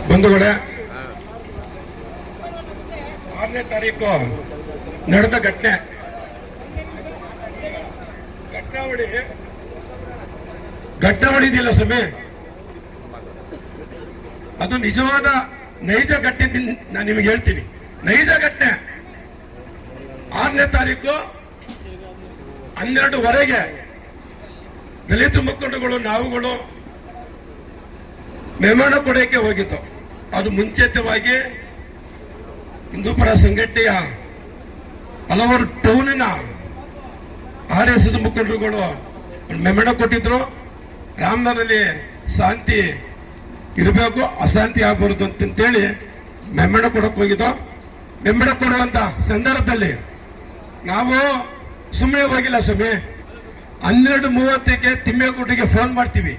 ಬಂಧುಗಳೇ, 6ನೇ ತಾರೀಕು ನಡೆದ ಘಟನಾವಳಿ ಇದೆಯಲ್ಲ ಸ್ವಾಮಿ, ಅದು ನಿಜವಾದ ನೈಜ ಘಟನೆ. ನಾನು ನಿಮಗೆ ಹೇಳ್ತೀನಿ, ನೈಜ ಘಟನೆ. 6ನೇ ತಾರೀಕು 12:15 ದಲಿತ ಮುಖಂಡಗಳು ನಾವುಗಳು ಮೆಮೊನ ಕೊಡೋಕೆ ಹೋಗಿತ್ತು. ಅದು ಮುಂಚಿತವಾಗಿ ಹಿಂದೂಪರ ಸಂಘಟನೆಯ ಹಲವಾರು ಟೌನಿನ RSS ಮುಖಂಡರುಗಳು ಮೆಮೊನ ಕೊಟ್ಟಿದ್ರು. ರಾಮನಗರದಲ್ಲಿ ಶಾಂತಿ ಇರಬೇಕು, ಅಶಾಂತಿ ಆಗಬಾರದು ಅಂತೇಳಿ ಮೆಮೊನ ಕೊಡಕ್ಕೆ ಹೋಗಿದ್ದು. ಮೆಮೊನ ಕೊಡುವಂತ ಸಂದರ್ಭದಲ್ಲಿ ನಾವು ಸುಮ್ಮನೆ ಹೋಗಿಲ್ಲ ಸ್ವಾಮಿ. 12:30ಕ್ಕೆ ತಿಮ್ಮೇಗೌಡರಿಗೆ ಫೋನ್ ಮಾಡ್ತೀವಿ.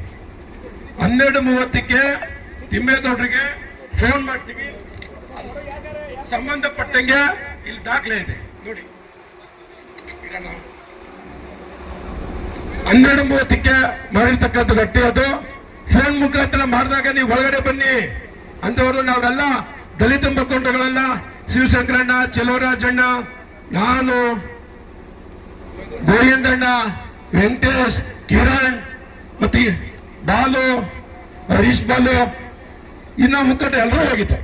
12:30ಕ್ಕೆ ತಿಮ್ಮೇಗೌಡರಿಗೆ ಫೋನ್ ಮಾಡ್ತೀವಿ. ಸಂಬಂಧಪಟ್ಟಂಗೆ ಇಲ್ಲಿ ದಾಖಲೆ ಇದೆ ನೋಡಿ. 12:30ಕ್ಕೆ ಮಾಡಿರ್ತಕ್ಕಂಥ ಘಟನೆ ಅದು. ಫೋನ್ ಮುಖಾಂತರ ಮಾಡಿದಾಗ ನೀವು ಒಳಗಡೆ ಬನ್ನಿ ಅಂತವರು ನಾವೆಲ್ಲ ದಲಿತ ಮುಖಂಡಗಳೆಲ್ಲ, ಶಿವಶಂಕರಣ್ಣ, ಚೆಲುವರಾಜಣ್ಣ, ನಾನು, ಗೋವಿಂದಣ್ಣ, ವೆಂಕಟೇಶ್, ಕಿರಣ್, ಮತ್ತೆ ಬಾಲು, ಹರೀಶ್ ಬಾಲು, ಇನ್ನ ಮುಖಂಡ ಎಲ್ಲರೂ ಹೋಗಿತ್ತು.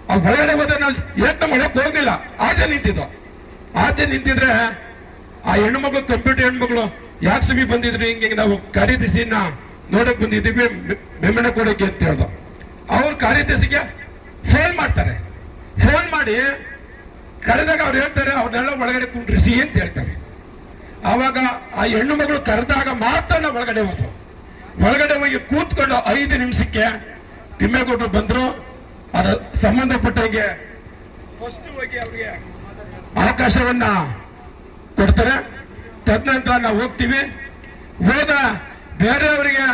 ಆ ಒಳಗಡೆ ಹೋದ್ರೆ ನಾವು ಏಕ ಮಾಡಕ್ ಹೋಗಿಲ್ಲ, ಆಚೆ ನಿಂತಿದ್ದು. ಆಚೆ ನಿಂತಿದ್ರೆ ಆ ಹೆಣ್ಮಗಳು, ಕಂಪ್ಯೂಟರ್ ಹೆಣ್ಮಗಳು, ಯಾಕೆ ಸ್ವಾಮಿ ಬಂದಿದ್ರಿ, ಹಿಂಗೆ ನಾವು ಕಾರ್ಯದರ್ಶಿನ ನೋಡಕ್ ಬಂದಿದ್ದೀವಿ ಮೆಮೊನ ಕೊಡಕ್ಕೆ ಅಂತ ಹೇಳ್ದು. ಅವ್ರು ಕಾರ್ಯದರ್ಶಿಗೆ ಫೋನ್ ಮಾಡ್ತಾರೆ. ಫೋನ್ ಮಾಡಿ ಕರೆದಾಗ ಅವ್ರು ಹೇಳ್ತಾರೆ, ಅವ್ರನ್ನೆಲ್ಲ ಒಳಗಡೆ ಕುಂಡ್ರಿಸಿ ಅಂತ ಹೇಳ್ತಾರೆ. ಆವಾಗ ಆ ಹೆಣ್ಣು ಮಗಳು ಕರೆದಾಗ ಮಾತ್ರ ನಾವು ಒಳಗಡೆ ಹೋದ್ರು. ಒಳಗಡೆ ಹೋಗಿ ಕೂತ್ಕೊಂಡು 5 ನಿಮಿಷಕ್ಕೆ ತಿಮ್ಮೇಗೌಡರು ಬಂದ್ರು. ಅದ ಸಂಬಂಧಪಟ್ಟಂಗೆ ಫಸ್ಟ್ ಹೋಗಿ ಅವ್ರಿಗೆ ಅವಕಾಶವನ್ನ ಕೊಡ್ತಾರೆ. ತದನಂತರ ನಾವು ಹೋಗ್ತೀವಿ. ಹೋದ ಬೇರೆಯವರಿಗೆ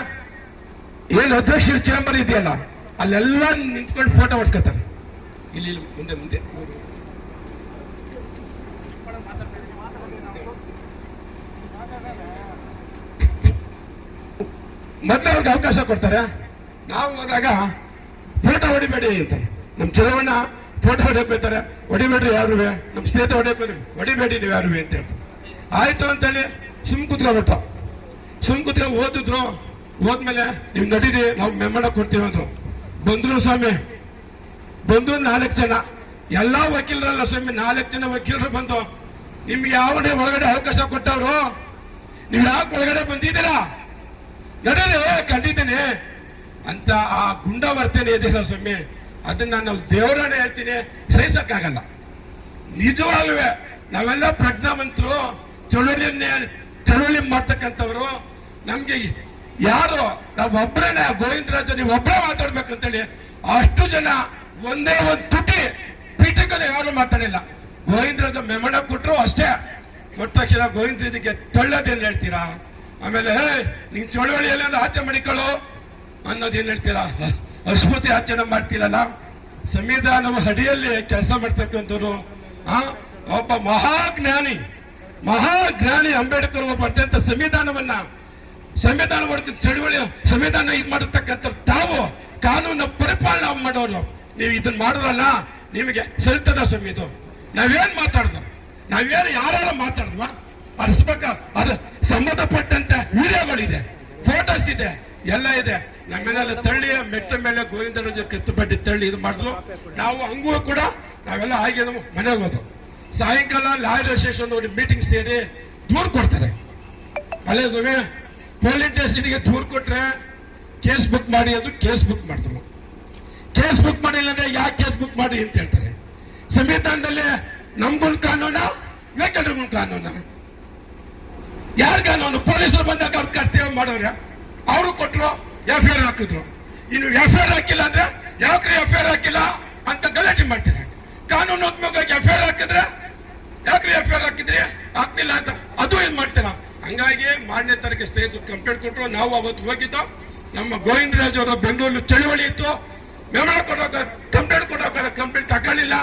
ಏನು ಅಧ್ಯಕ್ಷರ ಚೇಂಬರ್ ಇದೆಯಲ್ಲ, ಅಲ್ಲೆಲ್ಲ ನಿಂತ್ಕೊಂಡು ಫೋಟೋ ಹೊಡ್ಸ್ಕೊತಾರೆ. ಇಲ್ಲಿ ಮುಂದೆ ಮುಂದೆ ಮೊದಲು ಅವ್ರಿಗೆ ಅವಕಾಶ ಕೊಡ್ತಾರೆ. ನಾವು ಹೋದಾಗ ಫೋಟೋ ಹೊಡಿಬೇಡಿ ಅಂತ ನಮ್ಮ ಚಲವಣ್ಣ ಫೋಟೋ ಹೊಡಿಬೇಕಾರೆ, ಹೊಡಿಬೇಡ್ರಿ ಯಾರು, ನಮ್ಮ ಸ್ನೇಹಿತ ಹೊಡಿಬೇಡಿ ನೀವು ಯಾರು ಅಂತ ಹೇಳ್ತಾರೆ. ಆಯ್ತು ಅಂತೇಳಿ ಸುಮ್ ಕೂತ್ಕೊಬಿಟ್ಟು ಓದಿದ್ರು. ಹೋದ್ಮೇಲೆ ನೀವು ನಡೀರಿ, ನಾವು ಮೆಮೊನ ಕೊಡ್ತೀವಿ ಅಂದ್ರು. ಬಂದ್ರು ಸ್ವಾಮಿ. ಬಂದು 4 ಜನ, ಎಲ್ಲಾ ವಕೀಲರಲ್ಲ ಸ್ವಾಮಿ, 4 ಜನ ವಕೀಲರು ಬಂದು, ನಿಮ್ಗೆ ಯಾವನೇ ಒಳಗಡೆ ಅವಕಾಶ ಕೊಟ್ಟವ್ರು, ನೀವು ಯಾಕೆ ಒಳಗಡೆ ಬಂದಿದ್ದೀರಾ, ನಡೀರಿ ಕಂಡಿದ್ದೀನಿ ಅಂತ ಆ ಗುಂಡ ವರ್ತನೆ ಇದೆಯಲ್ಲ ಸ್ವಾಮಿ, ಅದನ್ನ ನಾವು ದೇವರನ್ನೇ ಹೇಳ್ತೀನಿ, ಸಹಿಸಕ್ಕಾಗಲ್ಲ. ನಿಜವಾಗ್ಲೂ ನಾವೆಲ್ಲ ಪ್ರಜ್ಞಾವಂತರು, ಚಳುವಳಿ ಮಾಡ್ತಕ್ಕಂಥವ್ರು. ನಮ್ಗೆ ಯಾರು ನಾವು ಒಬ್ಬರೇ, ಗೋವಿಂದರಾಜ ನೀವು ಒಬ್ಬರೇ ಮಾತಾಡ್ಬೇಕಂತೇಳಿ ಅಷ್ಟು ಜನ ಒಂದೇ ಒಂದು ತುಟಿ ಪೀಠಕಲ್ಲಿ ಯಾರು ಮಾತಾಡಿಲ್ಲ. ಗೋವಿಂದರಾಜ ಮೆಮೊನ ಕೊಟ್ಟರು ಅಷ್ಟೇ. ಕೊಟ್ಟ ತಕ್ಷಣ ಗೋವಿಂದರಾಜಿಗೆ ತಳ್ಳೋದೇನು ಹೇಳ್ತೀರಾ, ಆಮೇಲೆ ನೀನ್ ಚಳುವಳಿಯಲ್ಲಿ ಆಚೆ ಮಾಡಿಕೊಳ್ಳು ಅನ್ನೋದೇನ್ ಹೇಳ್ತೀರಾ, ಅಸ್ಮೃತಿ ಆಚರಣೆ ಮಾಡ್ತೀರಲ್ಲ. ಸಂವಿಧಾನದ ಅಡಿಯಲ್ಲಿ ಕೆಲಸ ಮಾಡ್ತಕ್ಕಂಥವ್ರು, ಒಬ್ಬ ಮಹಾಜ್ಞಾನಿ ಅಂಬೇಡ್ಕರ್ ಒಬ್ಬ ಅತ್ಯಂತ ಸಂವಿಧಾನ ಹೊರತು ಚಳುವಳಿ ಸಂವಿಧಾನ ಇದು ಮಾಡಿರ್ತಕ್ಕಂಥ ತಾವು ಕಾನೂನು ಪರಿಪಾಲನೆ ಮಾಡೋರು. ನೀವು ಇದನ್ನ ಮಾಡೋರಲ್ಲ, ನಿಮಗೆ ಸಲ್ತದ ಸ್ವಾಮಿ ಇದು. ನಾವೇನ್ ಮಾತಾಡ್ದು, ನಾವೇನು ಯಾರು ಮಾತಾಡಿದ್ವಾ ಅದು ಸಂಬಂಧಪಟ್ಟಂತೆ ವಿಡಿಯೋಗಳಿದೆ, ಫೋಟೋಸ್ ಇದೆ, ಎಲ್ಲ ಇದೆ. ನಮ್ಮೆಲ್ಲ ತಳ್ಳಿ ಮೆಟ್ಟ ಮೇಲೆ ಗೋವಿಂದರಾಜ ಕೆತ್ತುಪಟ್ಟಿ ತಳ್ಳಿ ಇದು ಮಾಡಿದ್ರು. ನಾವು ಹಂಗೂ ಕೂಡ ನಾವೆಲ್ಲ ಆಗಿ ಮನೆಗೆ ಹೋದ್ರು. ಸಾಯಂಕಾಲ ಲಾಯರ್ ಅಸೋಸಿಯೇಷನ್ ಮೀಟಿಂಗ್ ಸೇರಿ ದೂರು ಕೊಡ್ತಾರೆ. ಅಲ್ಲೇ ಸ್ವಾಮಿ ಪೊಲೀಸ್ ಸ್ಟೇಷನ್ಗೆ ದೂರು ಕೊಟ್ರೆ ಕೇಸ್ ಬುಕ್ ಮಾಡಿ, ಅದು ಕೇಸ್ ಬುಕ್ ಮಾಡಿದ್ರು. ಕೇಸ್ ಬುಕ್ ಮಾಡಿಲ್ಲ ಅಂದ್ರೆ ಯಾಕೆ ಕೇಸ್ ಬುಕ್ ಮಾಡಿ ಅಂತ ಹೇಳ್ತಾರೆ. ಸಂವಿಧಾನದಲ್ಲಿ ನಮ್ಗೊಂದು ಕಾನೂನ, ಬೇಕಾದ್ರಿಗೊಂದು ಕಾನೂನ, ಯಾರ ಕಾನೂನು? ಪೊಲೀಸರು ಬಂದಾಗ ಅವ್ರ ಕರ್ತವ್ಯ ಮಾಡೋರ, ಅವರು ಕೊಟ್ಟರು, FIR ಹಾಕಿದ್ರು. ಇನ್ನು FIR ಹಾಕಿಲ್ಲ ಅಂದ್ರೆ ಯಾಕ್ರಿ FIR ಹಾಕಿಲ್ಲ ಅಂತ ಗಲಾಟೆ ಮಾಡ್ತಾರೆ. ಕಾನೂನು ಹೋಗ್ಬೇಕಾಗಿ FIR ಹಾಕಿದ್ರೆ ಯಾಕ್ರಿ FIR ಹಾಕಿದ್ರಿ, ಹಾಕ್ತಿಲ್ಲ ಅಂತ ಅದು ಏನ್ ಮಾಡ್ತೀರ. ಹಂಗಾಗಿ 4ನೇ ತಾರೀಕು ಸ್ನೇಹಿತರು ಕಂಪ್ಲೇಂಟ್ ಕೊಟ್ಟರು. ನಾವು ಅವತ್ತು ಹೋಗಿದ್ದು. ನಮ್ಮ ಗೋವಿಂದರಾಜ್ ಅವರ ಬೆಂಗಳೂರು ಚಳುವಳಿ ಇತ್ತು, ಮೆಮೊನ ಕೊಡೋಕೆ ಕಂಪ್ಲೇಂಟ್ ಕೊಡೋಕೆ ಕಂಪ್ಲೇಂಟ್ ತಗೊಳ್ಳಿಲ್ಲ.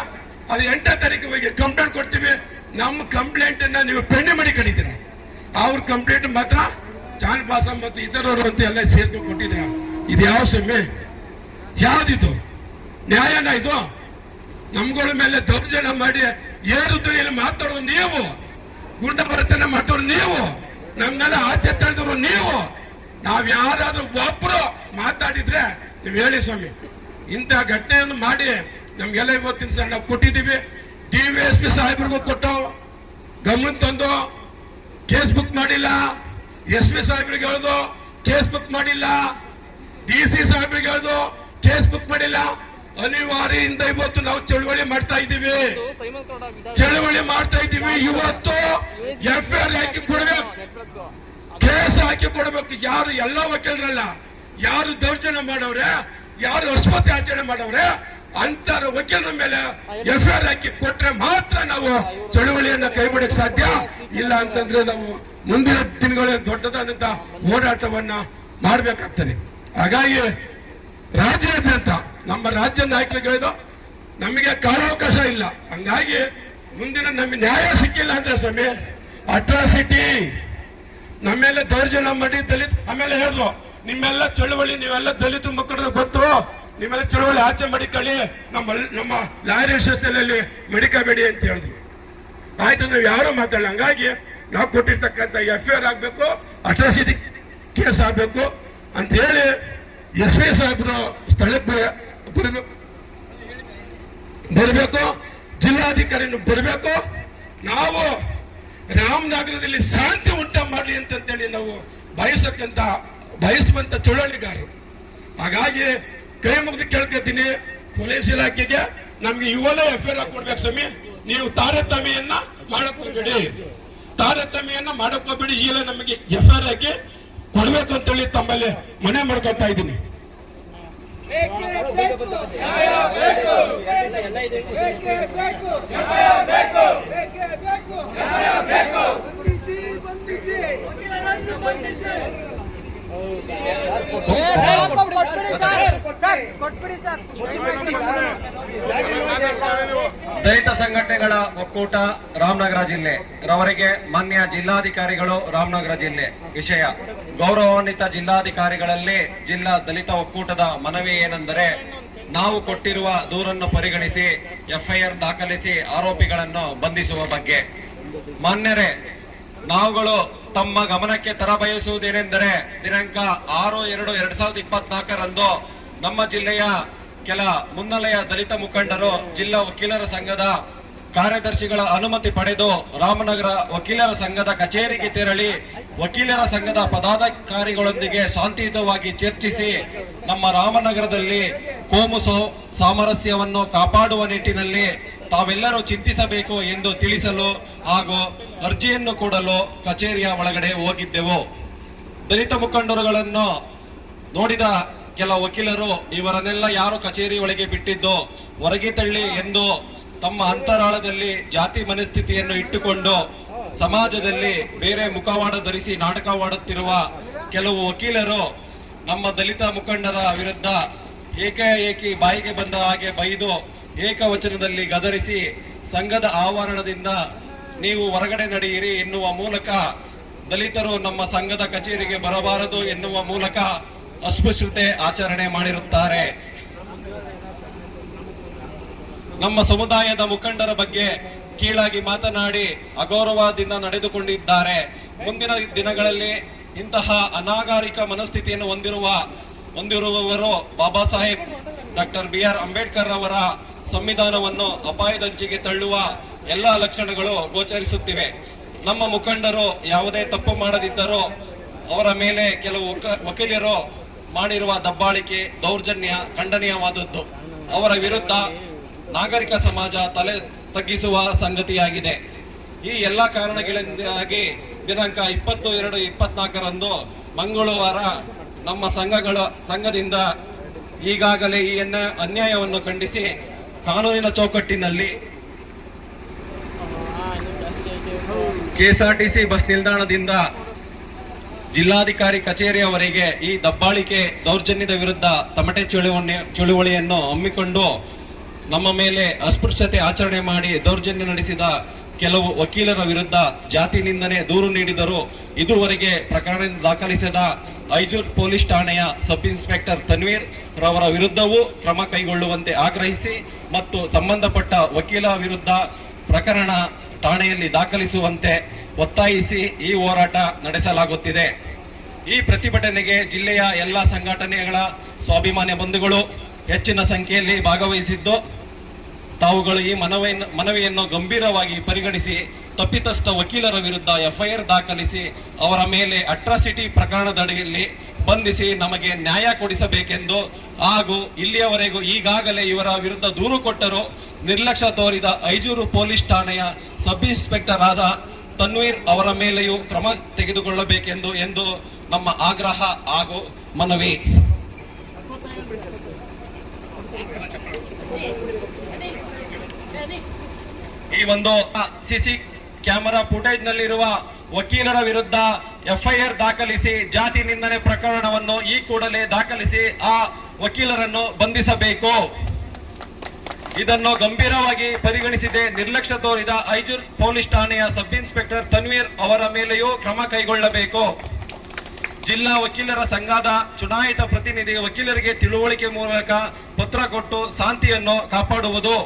ಅದು 8ನೇ ತಾರೀಕು ಹೋಗಿ ಕಂಪ್ಲೇಂಟ್ ಕೊಡ್ತೀವಿ. ನಮ್ಮ ಕಂಪ್ಲೇಂಟ್ ಅನ್ನ ನೀವು ಪೆಂಡಿಂಗ್ ಮಾಡಿ ಕಡಿತೀರ. ಅವ್ರ ಕಂಪ್ಲೇಂಟ್ ಮಾತ್ರ ಚಾನ್ ಪಾಸ ಮತ್ತು ಇತರರು ಅಂತ ಎಲ್ಲ ಸೇರ್ಕೊಂಡು ಕೊಟ್ಟಿದ್ದೀರ. ಇದು ಯಾವ ಸಮಯ? ಯಾವ್ದಿದು ನ್ಯಾಯನ? ಇದು ನಮ್ಗಳ ಮೇಲೆ ದೌರ್ಜನ್ಯ ಮಾಡಿ ಏರು ಧ್ವನಿಯಲ್ಲಿ ಮಾತಾಡೋದು ನೀವು, ಗುಂಡಾವರ್ತನೆ ಮಾತಾಡೋದು ನೀವು, ನಮ್ನೆಲ್ಲ ಆಚೆ ತಳೆದವರು ನೀವು. ನಾವ್ ಯಾರಾದ್ರೂ ಒಬ್ರು ಮಾತಾಡಿದ್ರೆ ನೀವು ಹೇಳಿ ಸ್ವಾಮಿ. ಇಂಥ ಘಟನೆಯನ್ನು ಮಾಡಿ ನಮ್ಗೆಲ್ಲ ಇವತ್ತಿನ ಸಹ ನಾವು ಕೊಟ್ಟಿದ್ದೀವಿ. DVSP ಸಾಹೇಬ್ರಿಗೂ ಕೊಟ್ಟು ಗಮನ ತಂದು ಕೇಸ್ ಬುಕ್ ಮಾಡಿಲ್ಲ. SP ಸಾಹೇಬ್ರಿಗೆ ಹೇಳ್ದು ಕೇಸ್ ಬುಕ್ ಮಾಡಿಲ್ಲ. DC ಸಾಹೇಬ್ರಿಗೆ ಹೇಳ್ದು ಕೇಸ್ ಬುಕ್ ಮಾಡಿಲ್ಲ. ಅನಿವಾರ್ಯದಿಂದ ಇವತ್ತು ನಾವು ಚಳವಳಿ ಮಾಡ್ತಾ ಇದ್ದೀವಿ. ಇವತ್ತು FIR ಹಾಕಿ ಕೊಡ್ಬೇಕು, ಕೇಸ್ ಹಾಕಿ ಕೊಡ್ಬೇಕು. ಯಾರು ಎಲ್ಲ ವಕೀಲರಲ್ಲ, ಯಾರು ದೌರ್ಜನ್ಯ ಮಾಡವ್ರೆ, ಯಾರು ಅಸ್ವತೆ ಆಚರಣೆ ಮಾಡವ್ರೆ ಅಂತರ ವಕೀಲರ ಮೇಲೆ FIR ಹಾಕಿ ಕೊಟ್ರೆ ಮಾತ್ರ ನಾವು ಚಳವಳಿಯನ್ನ ಕೈ ಬಿಡಕ್ ಸಾಧ್ಯ. ಇಲ್ಲ ಅಂತಂದ್ರೆ ನಾವು ಮುಂದಿನ ದಿನಗಳೇ ದೊಡ್ಡದಾದಂತ ಹೋರಾಟವನ್ನ ಮಾಡ್ಬೇಕಾಗ್ತದೆ. ಹಾಗಾಗಿ ರಾಜ್ಯಾದ್ಯಂತ ನಮ್ಮ ರಾಜ್ಯ ನಾಯಕರುಗಳಿದು ನಮಗೆ ಕಾಲಾವಕಾಶ ಇಲ್ಲ. ಹಂಗಾಗಿ ಮುಂದಿನ ನಮಗೆ ನ್ಯಾಯ ಸಿಕ್ಕಿಲ್ಲ ಅಂದ್ರೆ ಸ್ವಾಮಿ ಅಟ್ರಾಸಿಟಿ ನಮ್ಮೆಲ್ಲ ದೌರ್ಜನ್ಯ ಮಾಡಿ ದಲಿತ ಆಮೇಲೆ ಹೇಳಿದ್ರು ನಿಮ್ಮೆಲ್ಲ ಚಳವಳಿ ನೀವೆಲ್ಲ ದಲಿತ ಮಕ್ಕಳ ಗೊತ್ತು, ನಿಮ್ಮೆಲ್ಲ ಚಳವಳಿ ಆಚೆ ಮಡಿಕೊಳ್ಳಿ, ನಮ್ಮ ಲಾಯರ್ ಅಸೋಸಿಯೇಷನ್ ಮಡಿಕಬೇಡಿ ಅಂತ ಹೇಳಿದ್ರು. ಆಯ್ತು, ನಾವು ಯಾರು ಮಾತಾಡಲ್ಲ. ಹಂಗಾಗಿ ನಾವು ಕೊಟ್ಟಿರ್ತಕ್ಕಂಥ FIR ಆಗ್ಬೇಕು, ಅಟ್ರಾಸಿಟಿ ಕೇಸ್ ಆಗ್ಬೇಕು ಅಂತ ಹೇಳಿ SP ಸಾಹೇಬರು ಸ್ಥಳಕ್ಕೆ ಬರಬೇಕು, ಜಿಲ್ಲಾಧಿಕಾರಿನೂ ಬರಬೇಕು. ನಾವು ರಾಮನಗರದಲ್ಲಿ ಶಾಂತಿ ಉಂಟ ಮಾಡಲಿ ಅಂತೇಳಿ ನಾವು ಬಯಸುವಂತ ಚಳವಳಿಗಾರರು. ಹಾಗಾಗಿ ಕೈ ಮುಗಿದು ಕೇಳ್ಕೊತೀನಿ ಪೊಲೀಸ್ ಇಲಾಖೆಗೆ, ನಮ್ಗೆ ಇವೆಲ್ಲ FIR ಕೊಡ್ಬೇಕು ಸ್ವಾಮಿ. ನೀವು ತಾರತಮ್ಯನ್ನ ಮಾಡಕ್ ಹೋಗ್ಬೇಡಿ. ಈಗಲೇ ನಮಗೆ FIR ಹಾಕಿ ಕೊಡ್ಬೇಕು ಅಂತೇಳಿ ತಮ್ಮಲ್ಲಿ ಮನೆ ಮಾಡ್ಕೊತಾ ಇದ್ದೀನಿ. ದಲಿತ ಸಂಘಟನೆಗಳ ಒಕ್ಕೂಟ ರಾಮನಗರ ಜಿಲ್ಲೆ ರವರಿಗೆ ಮಾನ್ಯ ಜಿಲ್ಲಾಧಿಕಾರಿಗಳು ರಾಮನಗರ ಜಿಲ್ಲೆ ವಿಷಯ ಗೌರವಾನ್ವಿತ ಜಿಲ್ಲಾಧಿಕಾರಿಗಳಲ್ಲಿ ಜಿಲ್ಲಾ ದಲಿತ ಒಕ್ಕೂಟದ ಮನವಿ ಏನೆಂದರೆ, ನಾವು ಕೊಟ್ಟಿರುವ ದೂರನ್ನು ಪರಿಗಣಿಸಿ FIR ದಾಖಲಿಸಿ ಆರೋಪಿಗಳನ್ನು ಬಂಧಿಸುವ ಬಗ್ಗೆ. ಮಾನ್ಯರೇ, ನಾವುಗಳು ತಮ್ಮ ಗಮನಕ್ಕೆ ತರಬಯಸುವುದೇನೆಂದರೆ, ದಿನಾಂಕ 6/2/2024 ನಮ್ಮ ಜಿಲ್ಲೆಯ ಕೆಲ ಮುನ್ನೆಲೆಯ ದಲಿತ ಮುಖಂಡರು ಜಿಲ್ಲಾ ವಕೀಲರ ಸಂಘದ ಕಾರ್ಯದರ್ಶಿಗಳ ಅನುಮತಿ ಪಡೆದು ರಾಮನಗರ ವಕೀಲರ ಸಂಘದ ಕಚೇರಿಗೆ ತೆರಳಿ ವಕೀಲರ ಸಂಘದ ಪದಾಧಿಕಾರಿಗಳೊಂದಿಗೆ ಶಾಂತಿಯುತವಾಗಿ ಚರ್ಚಿಸಿ ನಮ್ಮ ರಾಮನಗರದಲ್ಲಿ ಕೋಮು ಸಾಮರಸ್ಯವನ್ನು ಕಾಪಾಡುವ ನಿಟ್ಟಿನಲ್ಲಿ ತಾವೆಲ್ಲರೂ ಚಿಂತಿಸಬೇಕು ಎಂದು ತಿಳಿಸಲು ಹಾಗೂ ಅರ್ಜಿಯನ್ನು ಕೊಡಲು ಕಚೇರಿಯ ಒಳಗಡೆ ಹೋಗಿದ್ದೆವು. ದಲಿತ ಮುಖಂಡರುಗಳನ್ನು ನೋಡಿದ ಕೆಲ ವಕೀಲರು ಇವರನ್ನೆಲ್ಲ ಯಾರು ಕಚೇರಿ ಒಳಗೆ ಬಿಟ್ಟಿದ್ದು ಹೊರಗೆ ತಳ್ಳಿ ಎಂದು ತಮ್ಮ ಅಂತರಾಳದಲ್ಲಿ ಜಾತಿ ಮನಸ್ಥಿತಿಯನ್ನು ಇಟ್ಟುಕೊಂಡು ಸಮಾಜದಲ್ಲಿ ಬೇರೆ ಮುಖವಾಡ ಧರಿಸಿ ನಾಟಕವಾಡುತ್ತಿರುವ ಕೆಲವು ವಕೀಲರು ನಮ್ಮ ದಲಿತ ಮುಖಂಡರ ವಿರುದ್ಧ ಏಕಾಏಕಿ ಬಾಯಿಗೆ ಬಂದ ಹಾಗೆ ಬೈದು ಏಕವಚನದಲ್ಲಿ ಗದರಿಸಿ ಸಂಘದ ಆವರಣದಿಂದ ನೀವು ಹೊರಗಡೆ ನಡೆಯಿರಿ ಎನ್ನುವ ಮೂಲಕ ದಲಿತರು ನಮ್ಮ ಸಂಘದ ಕಚೇರಿಗೆ ಬರಬಾರದು ಎನ್ನುವ ಮೂಲಕ ಅಸ್ಪೃಶ್ಯತೆ ಆಚರಣೆ ಮಾಡಿರುತ್ತಾರೆ. ನಮ್ಮ ಸಮುದಾಯದ ಮುಖಂಡರ ಬಗ್ಗೆ ಕೀಳಾಗಿ ಮಾತನಾಡಿ ಅಗೌರವದಿಂದ ನಡೆದುಕೊಂಡಿದ್ದಾರೆ. ಮುಂದಿನ ದಿನಗಳಲ್ಲಿ ಇಂತಹ ಅನಾಗರಿಕ ಮನಸ್ಥಿತಿಯನ್ನು ಹೊಂದಿರುವವರು ಬಾಬಾ ಸಾಹೇಬ್ ಡಾಕ್ಟರ್ BR ಅಂಬೇಡ್ಕರ್ ಅವರ ಸಂವಿಧಾನವನ್ನು ಅಪಾಯದಂಚಿಗೆ ತಳ್ಳುವ ಎಲ್ಲಾ ಲಕ್ಷಣಗಳು ಗೋಚರಿಸುತ್ತಿವೆ. ನಮ್ಮ ಮುಖಂಡರು ಯಾವುದೇ ತಪ್ಪು ಮಾಡದಿದ್ದರೂ ಅವರ ಮೇಲೆ ಕೆಲವು ವಕೀಲರು ಮಾಡಿರುವ ದಬ್ಬಾಳಿಕೆ ದೌರ್ಜನ್ಯ ಖಂಡನೀಯವಾದದ್ದು. ಅವರ ವಿರುದ್ಧ ನಾಗರಿಕ ಸಮಾಜ ತಲೆ ತಗ್ಗಿಸುವ ಸಂಗತಿಯಾಗಿದೆ. ಈ ಎಲ್ಲ ಕಾರಣಗಳಿಂದಾಗಿ ದಿನಾಂಕ 20/2/24 ಮಂಗಳವಾರ ನಮ್ಮ ಸಂಘದಿಂದ ಈಗಾಗಲೇ ಈ ಅನ್ಯಾಯವನ್ನು ಖಂಡಿಸಿ ಕಾನೂನಿನ ಚೌಕಟ್ಟಿನಲ್ಲಿ KSRTC ಬಸ್ ನಿಲ್ದಾಣದಿಂದ ಜಿಲ್ಲಾಧಿಕಾರಿ ಕಚೇರಿಯವರೆಗೆ ಈ ದಬ್ಬಾಳಿಕೆ ದೌರ್ಜನ್ಯದ ವಿರುದ್ಧ ತಮಟೆ ಚಳುವಳಿಯನ್ನು ಹಮ್ಮಿಕೊಂಡು ನಮ್ಮ ಮೇಲೆ ಅಸ್ಪೃಶ್ಯತೆ ಆಚರಣೆ ಮಾಡಿ ದೌರ್ಜನ್ಯ ನಡೆಸಿದ ಕೆಲವು ವಕೀಲರ ವಿರುದ್ಧ ಜಾತಿ ನಿಂದನೆ ದೂರು ನೀಡಿದರು. ಇದುವರೆಗೆ ಪ್ರಕರಣ ದಾಖಲಿಸಿದ ಐಜೂರು ಪೊಲೀಸ್ ಠಾಣೆಯ ಸಬ್ ಇನ್ಸ್ಪೆಕ್ಟರ್ ತನ್ವೀರ್ ರವರ ವಿರುದ್ಧವೂ ಕ್ರಮ ಕೈಗೊಳ್ಳುವಂತೆ ಆಗ್ರಹಿಸಿ ಮತ್ತು ಸಂಬಂಧಪಟ್ಟ ವಕೀಲರ ವಿರುದ್ಧ ಪ್ರಕರಣ ಠಾಣೆಯಲ್ಲಿ ದಾಖಲಿಸುವಂತೆ ಒತ್ತಾಯಿಸಿ ಈ ಹೋರಾಟ ನಡೆಸಲಾಗುತ್ತಿದೆ. ಈ ಪ್ರತಿಭಟನೆಗೆ ಜಿಲ್ಲೆಯ ಎಲ್ಲ ಸಂಘಟನೆಗಳ ಸ್ವಾಭಿಮಾನ್ಯ ಬಂಧುಗಳು ಹೆಚ್ಚಿನ ಸಂಖ್ಯೆಯಲ್ಲಿ ಭಾಗವಹಿಸಿದ್ದು, ತಾವುಗಳು ಈ ಮನವಿಯನ್ನು ಗಂಭೀರವಾಗಿ ಪರಿಗಣಿಸಿ ತಪ್ಪಿತಸ್ಥ ವಕೀಲರ ವಿರುದ್ಧ ಎಫ್ಐಆರ್ ದಾಖಲಿಸಿ ಅವರ ಮೇಲೆ ಅಟ್ರಾಸಿಟಿ ಪ್ರಕರಣದಡಿಯಲ್ಲಿ ಬಂಧಿಸಿ ನಮಗೆ ನ್ಯಾಯ ಕೊಡಿಸಬೇಕೆಂದು ಹಾಗೂ ಇಲ್ಲಿಯವರೆಗೂ ಈಗಾಗಲೇ ಇವರ ವಿರುದ್ಧ ದೂರು ಕೊಟ್ಟರು ನಿರ್ಲಕ್ಷ್ಯ ತೋರಿದ ಐಜೂರು ಪೊಲೀಸ್ ಠಾಣೆಯ ಸಬ್ ಇನ್ಸ್ಪೆಕ್ಟರ್ ಆದ ತನ್ವೀರ್ ಅವರ ಮೇಲೆಯೂ ಕ್ರಮ ತೆಗೆದುಕೊಳ್ಳಬೇಕೆಂದು ಎಂದು ನಮ್ಮ ಆಗ್ರಹ ಹಾಗೂ ಮನವಿ. ಈ ಒಂದು ಸಿಸಿ ಕ್ಯಾಮೆರಾ ಫುಟೇಜ್ ನಲ್ಲಿರುವ ವಕೀಲರ ವಿರುದ್ಧ ಎಫ್ಐಆರ್ ದಾಖಲಿಸಿ ಜಾತಿ ನಿಂದನೆ ಪ್ರಕರಣವನ್ನು ಈ ಕೂಡಲೇ ದಾಖಲಿಸಿ ಆ ವಕೀಲರನ್ನು ಬಂಧಿಸಬೇಕು. ಇದನ್ನು ಗಂಭೀರವಾಗಿ ಪರಿಗಣಿಸಿದೆ ನಿರ್ಲಕ್ಷ್ಯ ತೋರಿದ ಐಜೂರು ಪೊಲೀಸ್ ಠಾಣೆಯ ಸಬ್ ಇನ್ಸ್ಪೆಕ್ಟರ್ ತನ್ವೀರ್ ಅವರ ಮೇಲೆಯೂ ಕ್ರಮ ಕೈಗೊಳ್ಳಬೇಕು. ಜಿಲ್ಲಾ ವಕೀಲರ ಸಂಘದ ಚುನಾಯಿತ ಪ್ರತಿನಿಧಿ ವಕೀಲರಿಗೆ ತಿಳುವಳಿಕೆ ಮೂಲಕ ಪತ್ರ ಕೊಟ್ಟು ಶಾಂತಿಯನ್ನು ಕಾಪಾಡುವುದು.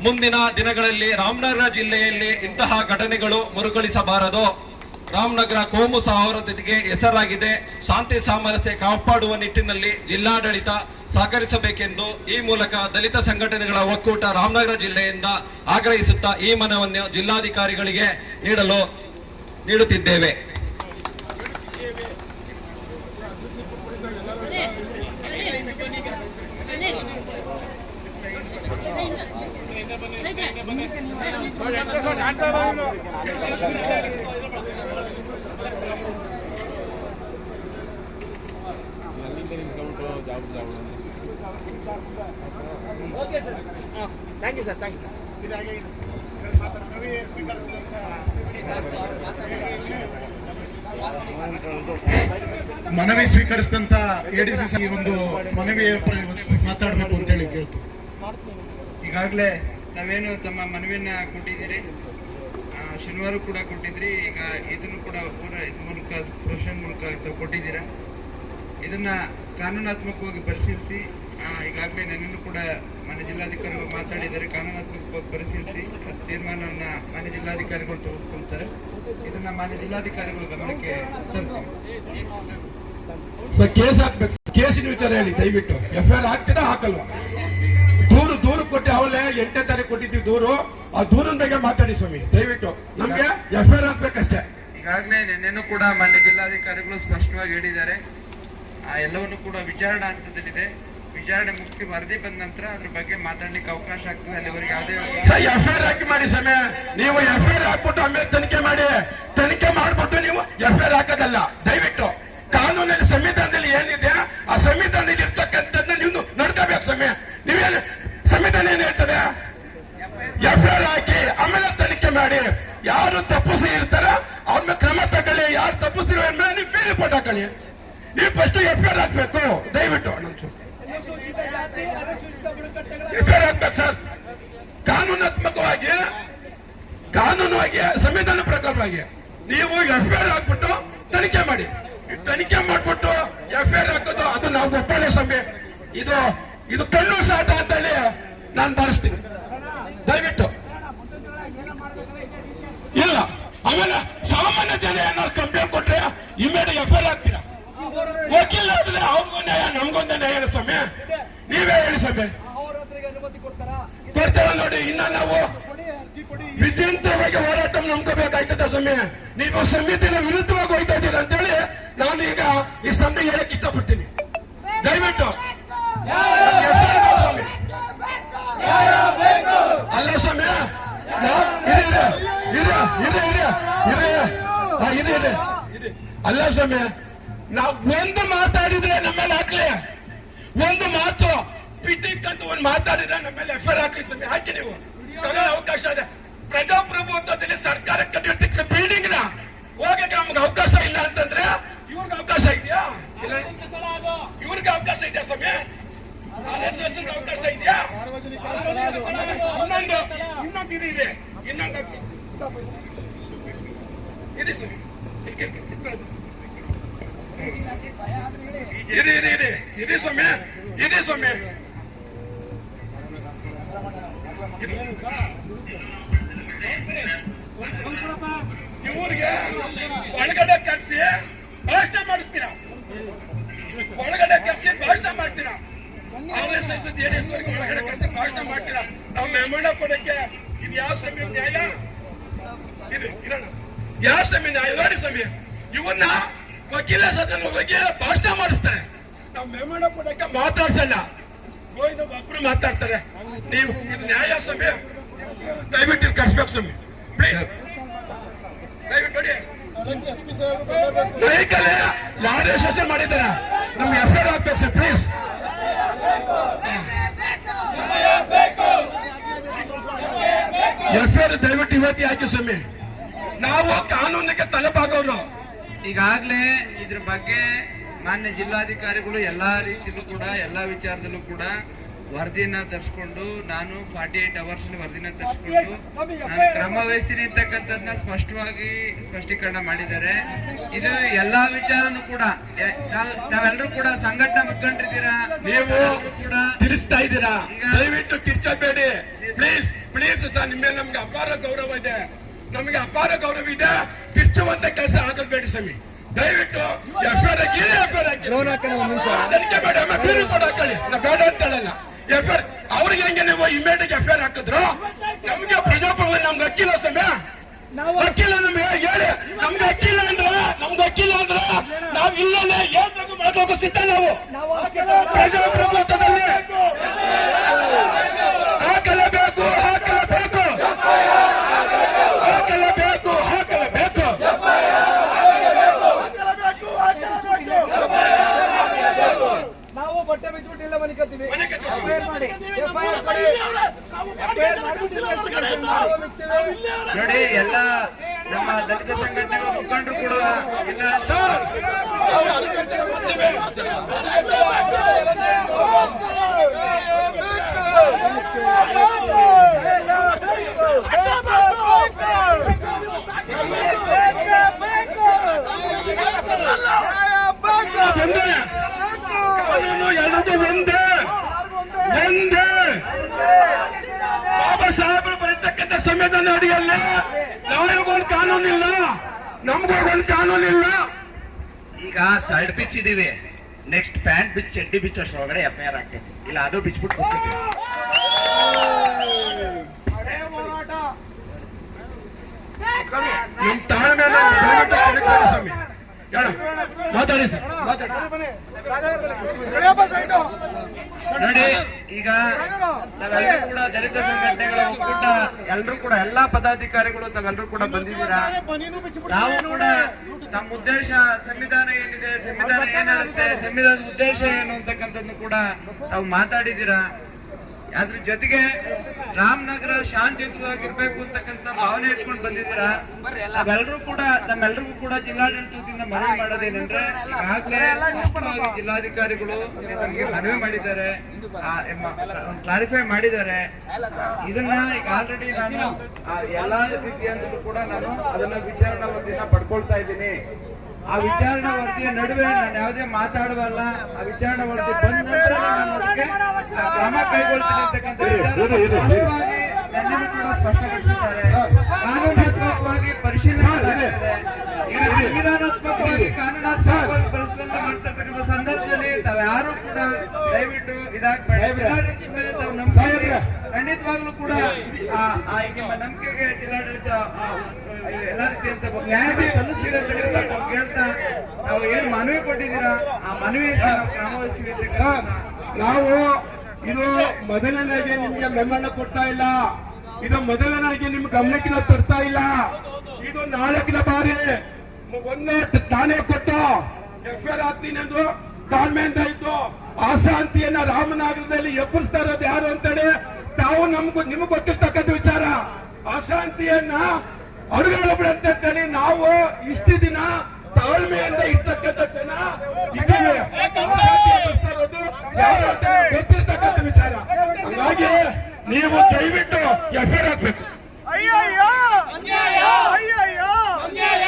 ಮುಂದಿನ ದಿನಗಳಲ್ಲಿ ರಾಮನಗರ ಜಿಲ್ಲೆಯಲ್ಲಿ ಇಂತಹ ಘಟನೆಗಳು ಮರುಕಳಿಸಬಾರದು. ರಾಮನಗರ ಕೋಮು ಸೌಹಾರ್ದತೆಗೆ ಹೆಸರಾಗಿದೆ. ಶಾಂತಿ ಸಾಮರಸ್ಯ ಕಾಪಾಡುವ ನಿಟ್ಟಿನಲ್ಲಿ ಜಿಲ್ಲಾಡಳಿತ ಸಹಕರಿಸಬೇಕೆಂದು ಈ ಮೂಲಕ ದಲಿತ ಸಂಘಟನೆಗಳ ಒಕ್ಕೂಟ ರಾಮನಗರ ಜಿಲ್ಲೆಯಿಂದ ಆಗ್ರಹಿಸುತ್ತಾ ಈ ಮನವಿಯನ್ನು ಜಿಲ್ಲಾಧಿಕಾರಿಗಳಿಗೆ ನೀಡುತ್ತಿದ್ದೇವೆ. Okay sir, thank you sir, thank you. ಮನವಿ ಸ್ವೀಕರಿಸಿದಂತ ಎಡಿಸಿ ಒಂದು ಮನವಿ ಮಾತಾಡಬೇಕು ಅಂತ ಹೇಳಿ ಕೇಳ್ತೀವಿ. ಈಗಾಗಲೇ ತಾವೇನು ತಮ್ಮ ಮನವಿಯನ್ನ ಕೊಟ್ಟಿದ್ದೀರಿ, ಶನಿವಾರ ಕೂಡ ಕೊಟ್ಟಿದ್ರಿ, ಈಗ ಇದನ್ನು ಕೂಡ ಮೂಲಕ ಪ್ರೊಫೆಷನ್ ಮೂಲಕ ಕೊಟ್ಟಿದ್ದೀರಾ. ಇದನ್ನ ಕಾನೂನಾತ್ಮಕವಾಗಿ ಪರಿಶೀಲಿಸಿ ಈಗಾಗಲೇ ನನ್ನನ್ನು ಕೂಡ ಮಾನ್ಯ ಜಿಲ್ಲಾಧಿಕಾರಿಗಳು ಮಾತಾಡಿದ್ದಾರೆ. ಕಾನೂನಾತ್ಮಕವಾಗಿ ಪರಿಶೀಲಿಸಿ ತೀರ್ಮಾನವನ್ನ ಮಾನ್ಯ ಜಿಲ್ಲಾಧಿಕಾರಿಗಳು ತೆಗೆದುಕೊಳ್ತಾರೆ. ಇದನ್ನ ಮಾನ್ಯ ಜಿಲ್ಲಾಧಿಕಾರಿಗಳು ಗಮನಕ್ಕೆ ತರ್ತೀವಿ. ಸರ್, ಕೇಸ್ ಹಾಕ್ಬೇಕು. ಕೇಸಿನ ವಿಚಾರ ಹೇಳಿ ದಯವಿಟ್ಟು. ಎಫ್ಐಆರ್ ಹಾಕ್ತೀರಾ ಹಾಕಲ್ವಾ? ದೂರು ಕೊಟ್ಟು ಅವಲೇ 8ನೇ ತಾರೀಕು ಕೊಟ್ಟಿದ್ದೀವಿ ದೂರು. ಆ ದೂರಿನ ಬಗ್ಗೆ ಮಾತಾಡಿ ಸ್ವಾಮಿ ದಯವಿಟ್ಟು. ನಮ್ಗೆ ಎಫ್ಐಆರ್ ಹಾಕ್ಬೇಕಷ್ಟೇ. ಈಗಾಗಲೇ ನಿನ್ನೆನೂ ಕೂಡ ಮಾನ್ಯ ಜಿಲ್ಲಾಧಿಕಾರಿಗಳು ಸ್ಪಷ್ಟವಾಗಿ ಹೇಳಿದ್ದಾರೆ. ಎಲ್ಲವನ್ನು ಕೂಡ ವಿಚಾರಣಾ ಹಂತದಲ್ಲಿದೆ. ವಿಚಾರಣೆ ಮುಗಿಸಿ ವರದಿ ಬಂದ ನಂತರ ಅದ್ರ ಬಗ್ಗೆ ಮಾತಾಡ್ಲಿಕ್ಕೆ ಅವಕಾಶ ಆಗ್ತದೆ. ಅಲ್ಲಿವರೆಗೆ ಯಾವುದೇ ಎಫ್ಐಆರ್ ಹಾಕಿ ಮಾಡಿ ಸಮಯ. ನೀವು ಎಫ್ಐಆರ್ ಹಾಕ್ಬಿಟ್ಟು ಆಮೇಲೆ ತನಿಖೆ ಮಾಡಿ. ತನಿಖೆ ಮಾಡ್ಬಿಟ್ಟು ನೀವು ಎಫ್ಐಆರ್ ಹಾಕೋದಲ್ಲ ದಯವಿಟ್ಟು. ಕಾನೂನಲ್ಲಿ ಸಂವಿಧಾನದಲ್ಲಿ ಏನಿದೆ ಆ ಸಂವಿಧಾನದಲ್ಲಿ ಇರ್ತಕ್ಕಂಥದ್ದನ್ನ ನೀವು ನಡ್ಕೋಬೇಕು ಸಮಯ. ನೀವೇನು ಸಂವಿಧಾನ ಏನ್ ಹೇಳ್ತದೆ? ಎಫ್ಐಆರ್ ಹಾಕಿ ಆಮೇಲೆ ತನಿಖೆ ಮಾಡಿ. ಯಾರು ತಪ್ಪಿಸಿ ಇರ್ತಾರ ಅವ್ರ ಮೇಲೆ ಕ್ರಮ ತಗೊಳ್ಳಿ. ಯಾರು ತಪ್ಪಿಸಿರೋ ಮೇಲೆ ನೀವು ಬೇರೆ ರಿಪೋರ್ಟ್ ಹಾಕೊಳ್ಳಿ. ನೀವು ಫಸ್ಟ್ ಎಫ್ಐಆರ್ ಹಾಕ್ಬೇಕು ದಯವಿಟ್ಟು. ಎಫ್ಐಆರ್ ಹಾಕ್ಬೇಕು ಸರ್. ಕಾನೂನಾತ್ಮಕವಾಗಿ ಸಂವಿಧಾನ ಪ್ರಕಾರವಾಗಿ ನೀವು ಎಫ್ಐಆರ್ ಹಾಕ್ಬಿಟ್ಟು ತನಿಖೆ ಮಾಡಿ. ತನಿಖೆ ಮಾಡ್ಬಿಟ್ಟು ಎಫ್ಐಆರ್ ಹಾಕೋದು ಅದು ನಾವು ಒಪ್ಪಲ್ಲ ಸಮಯ. ಇದು ಕಣ್ಣು ಸಾಟ ಅಂತ ಹೇಳಿ ನಾನು ಬರೆಸ್ತೀನಿ ದಯವಿಟ್ಟು. ಇಲ್ಲ ಆಮೇಲೆ ಸಾಮಾನ್ಯ ಜನ ಏನಾದ್ರು ಕಂಪ್ಲೇಂಟ್ ಕೊಟ್ರೆ ಇಮ್ಮಿಡಿಯೇಟ್ ಎಫ್ಐಆರ್ ಹಾಕ್ತೀರಾ? ವಕೀಲ ಆದ್ರೆ ಅವ್ರಿಗೂ ನ್ಯಾಯ ನಮ್ಗೊಂದು ನ್ಯಾಯ ಸ್ವಾಮಿ. ನೀವೇ ಹೇಳಿ ಸ್ವಾಮಿ. ಕೊಡ್ತೇವೆ ನೋಡಿ. ಇನ್ನ ನಾವು ವಿಚಿತ್ರವಾಗಿ ಹೋರಾಟ ನಂಬ್ಕೋಬೇಕಾಯ್ತದ ಸ್ವಾಮಿ. ನೀವು ಸಂವಿಧಾನ ವಿರುದ್ಧವಾಗಿ ಹೋಗ್ತಾ ಇದ್ದೀರ ಅಂತೇಳಿ ನಾನು ಈಗ ಈ ಸಭೆಗೆ ಹೇಳಕ್ ಇಷ್ಟಪಡ್ತೀನಿ. ದಯವಿಟ್ಟು ಸ್ವಾಮಿ. ಅಲ್ಲ ಸ್ವಾಮಿ, ಅಲ್ಲ ಸ್ವಾಮಿ, ನಾವು ಒಂದು ಮಾತಾಡಿದ್ರೆ ನಮ್ಮ ಮೇಲೆ ಹಾಕ್ಲಿ. ಒಂದು ಮಾತು ಪಿಟಿಕ್ ಅಂತ ಒಂದು ಮಾತಾಡಿದ್ರೆ ನಮ್ಮ ಮೇಲೆ ಎಫ್ಐಆರ್ ಹಾಕ್ಲಿ ಸ್ವಾಮಿ. ಹಾಕಿ ನೀವು. ಅವಕಾಶ ಇದೆ. ಪ್ರಜಾಪ್ರಭುತ್ವದಲ್ಲಿ ಸರ್ಕಾರ ಕಟ್ಟಿರ್ತಕ್ಕ ಬಿಲ್ಡಿಂಗ್ ನ ಹೋಗಕ್ಕೆ ನಮ್ಗೆ ಅವಕಾಶ ಇಲ್ಲ ಅಂತಂದ್ರೆ ಇವ್ರಿಗೆ ಅವಕಾಶ ಇದೆಯಾ? ಇವ್ರಿಗೆ ಅವಕಾಶ ಇದೆಯಾ ಸ್ವಾಮಿ? ಅವಕಾಶ ಇದೆಯಾ? ಇನ್ನೊಂದು ಇದೆ. ಇನ್ನೊಂದು ಇರಿ ಸ್ವಾಮಿ. ಇರಿ ಸ್ವಾಮಿ, ಇರಿ ಸ್ವಾಮಿ. ಇವ್ರಿಗೆ ಒಳಗಡೆ ಕರ್ಸಿ ಭಾಷಣ ಮಾಡಿಸ್ತೀರಾ, ಒಳಗಡೆ ಕರ್ಸಿ ಭಾಷಣ ಮಾಡ್ತೀರಾ. RSS JDS ಒಳಗಡೆ ಕರ್ಸಿ ಭಾಷಣ ಮಾಡ್ತೀರಾ. ನಾವು ಮೆಮೊಂಡ ಕೊಡಕ್ಕೆ ಇದು ಯಾವ ಸಮಯ ನ್ಯಾಯ? ಇರೋಣ ಯಾವ ಸಮಯ ನ್ಯಾಯ ನೋಡಿ ಸಮಯ. ಇವನ್ನ ವಕೀಲ ಸದನ ಹೋಗಿ ಭಾಷಣ ಮಾಡಿಸ್ತಾರೆ. ನಾವು ಮೆಮೊಂಡ ಕೊಡಕ್ಕೆ ಮಾತಾಡ್ಸಲ್ಲ, ಗೋವಿಂದ ಒಬ್ರು ಮಾತಾಡ್ತಾರೆ. ನೀವು ಇದು ನ್ಯಾಯ ಸಮಯ? ದಯವಿಟ್ಟು ಕರ್ಸ್ಬೇಕು ಸ್ವಾಮಿ, ಪ್ಲೀಸ್ ದಯವಿಟ್ಟು ನೋಡಿ. ವೆಹಿಕಲ್ ಲಾರಿ ಸೆಷನ್ ಮಾಡಿದ್ದಾರೆ, ನಮ್ಗೆ FIR ಹಾಕ್ಬೇಕು ಸರ್ ಪ್ಲೀಸ್. FIR ದಯವಿಟ್ಟು ಇವತ್ತಿ ಹಾಕಿ ಸ್ವಾಮಿ. ನಾವು ಕಾನೂನಿಗೆ ತಲೆಬಾಗೋರು. ಈಗಾಗಲೇ ಇದ್ರ ಬಗ್ಗೆ ಮಾನ್ಯ ಜಿಲ್ಲಾಧಿಕಾರಿಗಳು ಎಲ್ಲಾ ರೀತಿಯಲ್ಲೂ ಕೂಡ ಎಲ್ಲಾ ವಿಚಾರದಲ್ಲೂ ಕೂಡ ವರದಿಯನ್ನ ತರಿಸ್ಕೊಂಡು, ನಾನು 48 ಅವರ್ಸ್ ವರದಿನ ತರಿಸ್ಕೊಂಡು ನಾನು ಕ್ರಮ ವಹಿಸ್ತೀನಿ ಅಂತಕ್ಕಂಥದ್ದನ್ನ ಸ್ಪಷ್ಟೀಕರಣ ಮಾಡಿದ್ದಾರೆ. ಇದು ಎಲ್ಲಾ ವಿಚಾರನೂ ಕೂಡ ನಾವೆಲ್ಲರೂ ಕೂಡ ಸಂಘಟನಾ ಮುಖಂಡರಿದ್ದೀರಾ, ನೀವು ಕೂಡ ತಿರ್ಸ್ತಾ ಇದ್ದೀರಾ. ದಯವಿಟ್ಟು ಕಿರ್ಚಬೇಡಿ ಪ್ಲೀಸ್ ಪ್ಲೀಸ್ ಸರ್. ನಿಮ್ಮ ಮೇಲೆ ನಮ್ಗೆ ಅಪಾರ ಗೌರವ ಇದೆ, ನಮಗೆ ಅಪಾರ ಗೌರವ ಇದೆ. ತಿರ್ಚುವಂತ ಕೆಲಸ ಆಗಲ್ಬೇಡಿ ಸ್ವಾಮಿ. ದಯವಿಟ್ಟು FIR ಹಾಕಿ, FIR ಹಾಕಿ. ತನಿಖೆ ಬೇಡ, ಬೇರೆ ಕೂಡ ಹಾಕೊಳ್ಳಿ, ನಾ ಬೇಡ ಅಂತ ಹೇಳಲ್ಲ. FIR ಅವ್ರಿಗೆ ಹೆಂಗೆ ನೀವು ಇಮಿಡಿಯೇಟ್ FIR ಹಾಕಿದ್ರು? ನಮ್ಗೆ ಪ್ರಜಾಪ್ರಭುತ್ವ ನಮ್ಗೆ ಅಕ್ಕಿಲ್ಲ ಸ್ವಾಮಿ, ಅಕ್ಕಿಲ್ಲ ನಮ್ಗೆ ಹೇಳಿ. ನಮ್ಗೆ ಅಕ್ಕಿಲ್ಲ ಅಂದ್ರೆ ನಾವ್ ಇಲ್ಲೇ ಏನ್ ಬೇಕು ಮಾಡೋಕೆ ಸಿದ್ಧ. ನಾವು ಪ್ರಜಾಪ್ರಭುತ್ವದಲ್ಲಿ ಹಾಕಲೇಬೇಕು, ಹಾಕಲೇಬೇಕು, ಹಾಕಲೇಬೇಕು, ಹಾಕಲೇಬೇಕು. ನಾವು ಬಟ್ಟೆ ಬಿಚ್ಚಿಬಿಟ್ಟಿಲ್ಲ ಮನೆ ಕತ್ತೀವಿ. ನೋಡಿ, ಎಲ್ಲ ನಮ್ಮ ದಲಿತ ಸಂಘಟನೆಗಳ ಮುಖಂಡರು ಕೂಡ ಇಲ್ಲ ಸರ್. ಕಾನೂನು ಎಲ್ಲದೂ ಒಂದೇ, ಒಂದೇ. ಬಾಬಾ ಸಾಹೇಬರು ಬರೀತಕ್ಕಂಥ ಸಂವಿಧಾನ ಅಡಿಯಲ್ಲಿ ನಾವಿಗೊಂದು ಕಾನೂನಿಲ್ಲ, ನಮ್ಗೊಂದು ಕಾನೂನಿಲ್ಲ. ಈಗ ಸೈಡ್ ಬಿಚ್ ಇದೀವಿ, ನೆಕ್ಸ್ಟ್ ಪ್ಯಾಂಟ್ ಬಿಚ್ ಚಡ್ಡಿ ಬಿಚ್ ಅಷ್ಟೊಳಗಡೆ FIR ಆಗ್ತೈತಿ. ಇಲ್ಲ ಅದು ಬಿಚ್ಬಿಟ್ಟು ಹೋಗ್ತೀವಿ. ನಿಮ್ ತಾಳ್ಮೆ ಸ್ವಾಮಿ. ಮಾತಾಡಿ ಸರ್, ನೋಡಿ, ಈಗ ನಾವೆಲ್ಲರೂ ಕೂಡ ದಲಿತ ಸಂಘಟನೆಗಳ ಒಕ್ಕೂಟ ಎಲ್ಲರೂ ಕೂಡ ಎಲ್ಲಾ ಪದಾಧಿಕಾರಿಗಳು ತಾವೆಲ್ಲರೂ ಕೂಡ ಬಂದಿದ್ದೀರಾ. ನಾವು ಕೂಡ ನಮ್ಮ ಉದ್ದೇಶ ಸಂವಿಧಾನ ಏನಿದೆ, ಸಂವಿಧಾನ ಏನ್ ಹೇಳುತ್ತೆ, ಸಂವಿಧಾನದ ಉದ್ದೇಶ ಏನು ಅಂತಕ್ಕಂಥದ್ದು ಕೂಡ ತಾವು ಮಾತಾಡಿದ್ದೀರಾ. ಅದ್ರ ಜೊತೆಗೆ ರಾಮನಗರ ಶಾಂತಿಯುತವಾಗಿರ್ಬೇಕು ಅಂತಕ್ಕಂಥ ಭಾವನೆ ಇಟ್ಕೊಂಡು ಬಂದಿದ್ದೀರಾ. ನಮ್ಮೆಲ್ಲರಿಗೂ ಕೂಡ ಜಿಲ್ಲಾಡಳಿತದಿಂದ ಮನವಿ ಮಾಡೋದೇನೆಂದ್ರೆ, ಈಗಾಗಲೇ ಸ್ಪಷ್ಟವಾಗಿ ಜಿಲ್ಲಾಧಿಕಾರಿಗಳು ನಮಗೆ ಮನವಿ ಮಾಡಿದ್ದಾರೆ, ಕ್ಲಾರಿಫೈ ಮಾಡಿದ್ದಾರೆ. ಇದನ್ನ ಈಗ ಆಲ್ರೆಡಿ ನಾನು ಎಲ್ಲಾ ರೀತಿಯಲ್ಲೂ ಕೂಡ ನಾನು ಅದನ್ನ ವಿಚಾರಣಾ ವರದಿನ ಪಡ್ಕೊಳ್ತಾ ಇದ್ದೀನಿ. ಆ ವಿಚಾರಣಾ ವರದಿಯ ನಡುವೆ ನಾನು ಯಾವುದೇ ಮಾತಾಡುವಲ್ಲ. ಆ ವಿಚಾರಣಾ ವರದಿ ಬಂದ ನಂತರ ನಾನು ಅದಕ್ಕೆ ಕ್ರಮ ಕೈಗೊಳ್ತೀನಿ ಅಂತಕ್ಕಂಥ ನನ್ನನ್ನು ಕೂಡ ಸ್ಪಷ್ಟಪಡಿಸಿದ್ದಾರೆ. ಕಾನೂನಾತ್ಮಕವಾಗಿ ಪರಿಶೀಲನೆ, ಸಂವಿಧಾನಾತ್ಮಕವಾಗಿ ಕಾನೂನಾತ್ಮಕವಾಗಿ ಪರಿಶೀಲನೆ ಮಾಡ್ತಿರ್ತಕ್ಕಂಥ ಸಂದರ್ಭದಲ್ಲಿ ತಾವ್ಯಾರು ಕೂಡ ದಯವಿಟ್ಟು ಇದಾಗಬೇಡಿ. ತಾವು ನಂಬಿಕೆ ಖಂಡಿತವಾಗ್ಲೂ ಕೂಡ ನಿಮ್ಮ ನಂಬಿಕೆಗೆ ಜಿಲ್ಲಾಡಳಿತ ಎಲ್ಲಾ ರೀತಿಯಂತ ನ್ಯಾಯ ಸಲ್ಲಿಸ್ತೀರ ಕೇಳ್ತಾ ನಾವು ಏನ್ ಮನವಿ ಕೊಟ್ಟಿದ್ದೀರಾ ಆ ಮನವಿ ನಾವು ಕ್ರಮ ವಹಿಸ್ತೀವಿ. ನಾವು ಇದು ಮೊದಲನೇಗೆ ನಿಮ್ಗೆ ಮೆಮೊಂಡ ಕೊಡ್ತಾ ಇಲ್ಲ, ಇದು ಮೊದಲನೇಗೆ ನಿಮ್ ಗಮನಕ್ಕೆ ನಾವು ತರ್ತಾ ಇಲ್ಲ. ಇದು 4ನೇ ಬಾರಿ ಒಂದೇ ತಾನೇ ಕೊಟ್ಟು FIR ಹಾಕ್ತೀನಿ ಅಂದ್ರು, ತಾಳ್ಮೆಯಿಂದ ಇದ್ದು ಅಶಾಂತಿಯನ್ನ ರಾಮನಗರದಲ್ಲಿ ಎಬ್ಬರಿಸ್ತಾ ಇರೋದು ಯಾರು ಅಂತೇಳಿ ತಾವು ನಿಮ್ಗೆ ಗೊತ್ತಿರ್ತಕ್ಕಂಥ ವಿಚಾರ. ಅಶಾಂತಿಯನ್ನ ಅಡುಗೆಗಳೊಬ್ಬರು ಅಂತೇಳಿ ನಾವು ಇಷ್ಟು ದಿನ ತಾಳ್ಮೆಯಿಂದ ಇರ್ತಕ್ಕಂಥ ಜನ ಇದ್ದೇವೆ. ಯಾರು ಅಂತ ಗೊತ್ತಿರ್ತಕ್ಕಂಥ ವಿಚಾರ. ಹಾಗಾಗಿ ನೀವು ದಯವಿಟ್ಟು FIR ಹಾಕ್ಬೇಕು. ಅಯ್ಯಯ್ಯೋ ಅನ್ಯಾಯ, ಅಯ್ಯಯ್ಯೋ ಅನ್ಯಾಯ.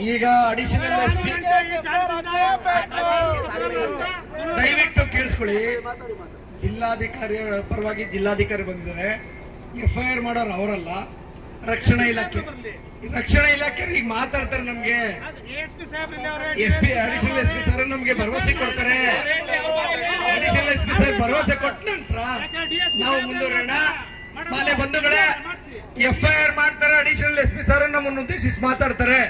ಈಗ ಅಡಿಷನಲ್ ಎಸ್ ಪಿ ದಯವಿಟ್ಟು ಕೇಳಿಸ್ಕೊಳ್ಳಿ. ಜಿಲ್ಲಾಧಿಕಾರಿ ಪರವಾಗಿ ಜಿಲ್ಲಾಧಿಕಾರಿ ಬಂದಿದ್ದಾರೆ. FIR ಮಾಡೋರು ಅವರಲ್ಲ, ರಕ್ಷಣಾ ಇಲಾಖೆ. ರಕ್ಷಣಾ ಇಲಾಖೆ ಈಗ ಮಾತಾಡ್ತಾರೆ. ನಮ್ಗೆ ಅಡಿಷನಲ್ ಎಸ್ ಪಿ ಸರ್ ನಮ್ಗೆ ಭರವಸೆ ಕೊಡ್ತಾರೆ. ಅಡಿಷನಲ್ ಎಸ್ ಪಿ ಸರ್ ಭರವಸೆ ಕೊಟ್ಟ ನಂತರ ನಾವು ಮುಂದುವರೋಣ. ಮಾನ್ಯ ಬಂಧುಗಳೇ, FIR ಮಾಡ್ತಾರೆ. ಅಡಿಷನಲ್ ಎಸ್ ಪಿ ಸರ್ ನಮ್ಮನ್ನು ಉದ್ದೇಶಿಸಿ ಮಾತಾಡ್ತಾರೆ.